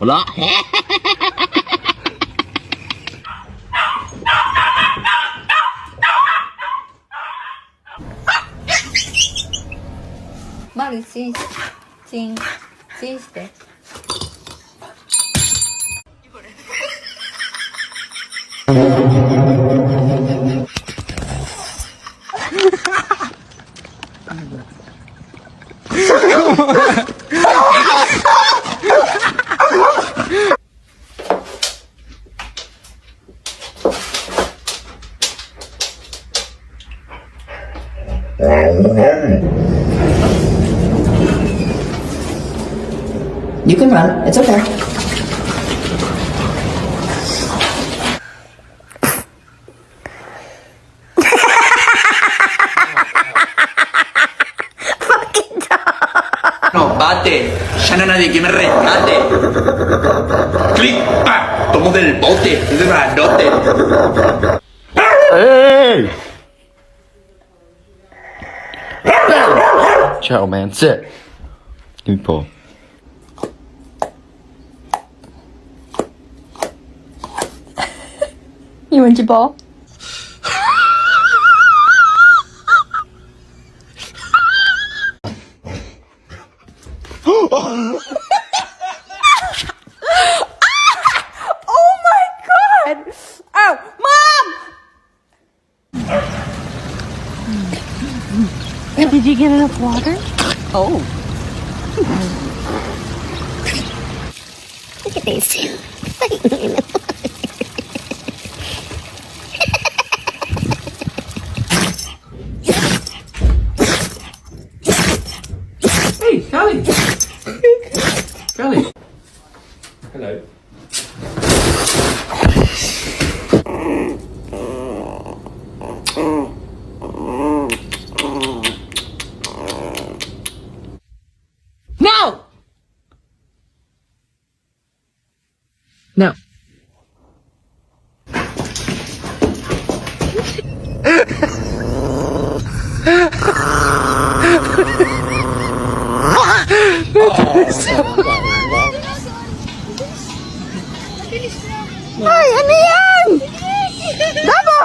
เราะ マルチンチンチンして。You can run. It's okay. No, bate. Ya no hay nadie que me rescate. Clic, pa. Tomo del bote. Es de grandote. Hey! Ciao, man. Sit. Give me pull. You want your ball? Oh my god! Oh, Mom! Did you get enough water? Oh. Look at these two. Hey, Callie. Callie. Hello. No! No. Ay, ano yan? Dabo!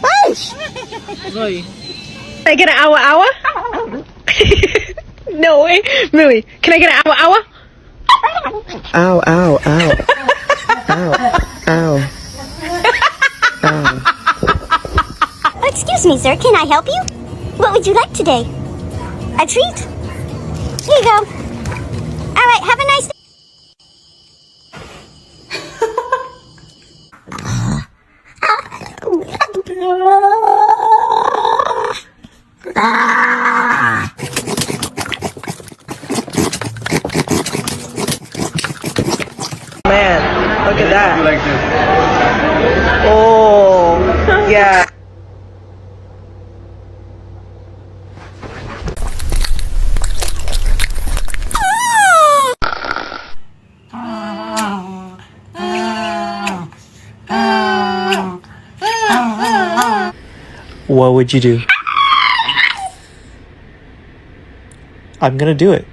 Aish! Can I get an awa-awa? No way. Really? Can I get an awa-awa? Ow, ow, ow. Ow, ow. Ow. Excuse me, sir. Can I help you? What would you like today? A treat? Here you go. All right. Have a nice day. Man, look at that. Like this. Oh, yeah. What would you do? I'm gonna do it.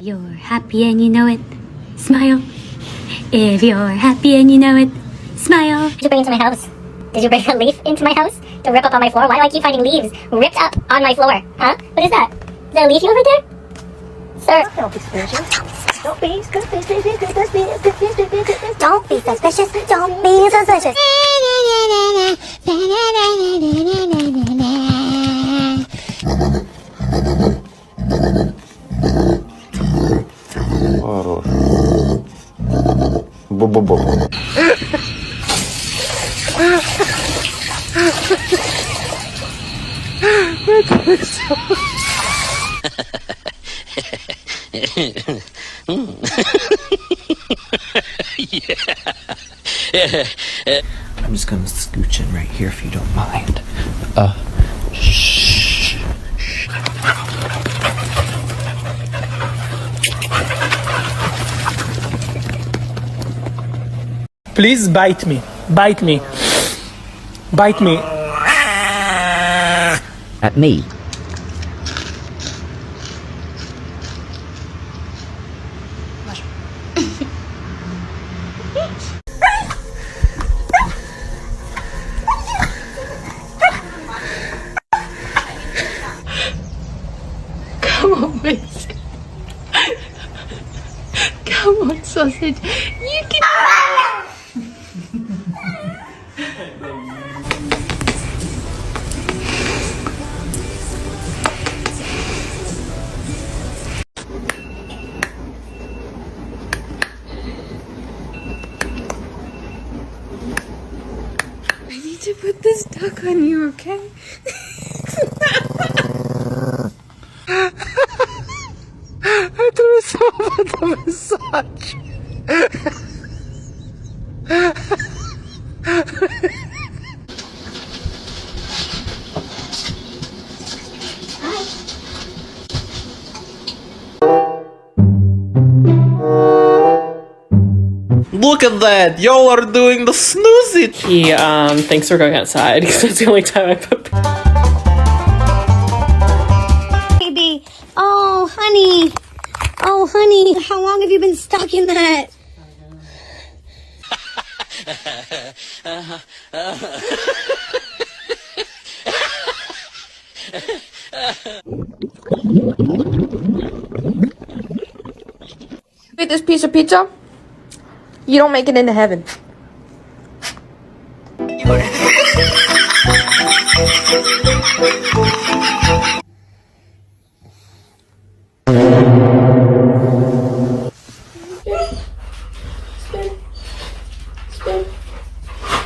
You're happy and you know it. Smile. If you're happy and you know it, smile. Did you bring into my house? Did you bring a leaf into my house to rip up on my floor? Why do I keep finding leaves ripped up on my floor? Huh? What is that? Is that a leaf over there? Sir. Don't be suspicious. Don't be suspicious. Don't be suspicious. Don't be suspicious. Бу-бу-бу. Yeah. I'm just gonna scooch in right here if you don't mind. Please bite me. Bite me. Bite me. At me. Come on, Mason. Come on, sausage. You can. I need to put this duck on you, okay? I threw myself at the massage. Look at that! Y'all are doing the snoozy! He, thinks we're going outside because that's the only time I put. Baby. Oh, honey. Oh, honey. How long have you been stuck in that? Eat this piece of pizza, you don't make it into heaven.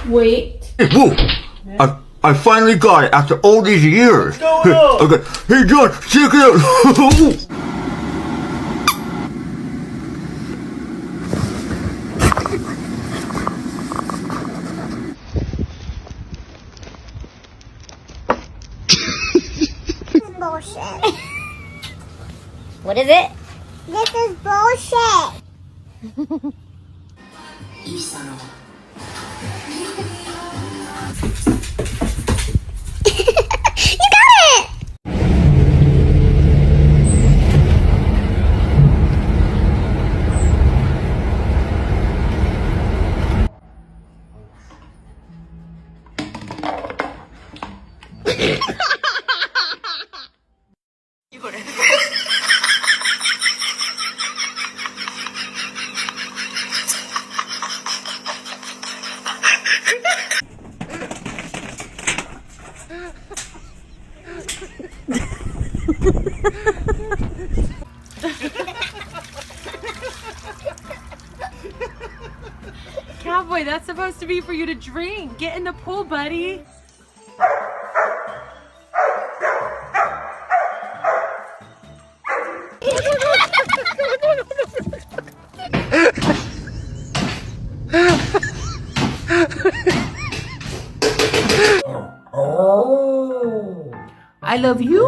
Wait. Whoa! I finally got it after all these years. Okay. Hey, John, check it out. Bullshit. What is it? This is bullshit. You got it! Cowboy, that's supposed to be for you to drink. Get in the pool, buddy. I love you.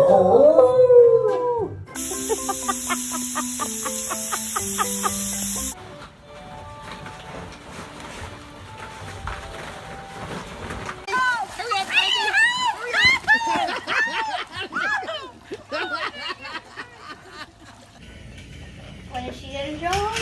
What did she get a job?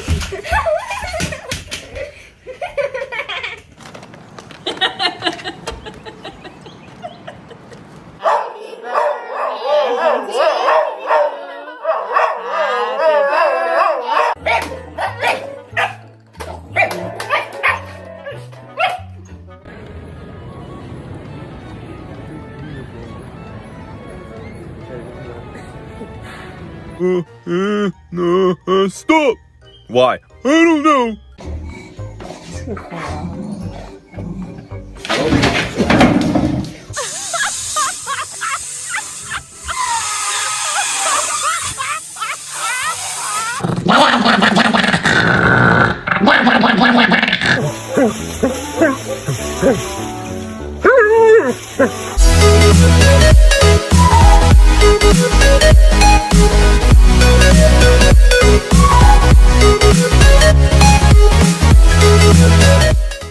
Stop! Why? I don't know.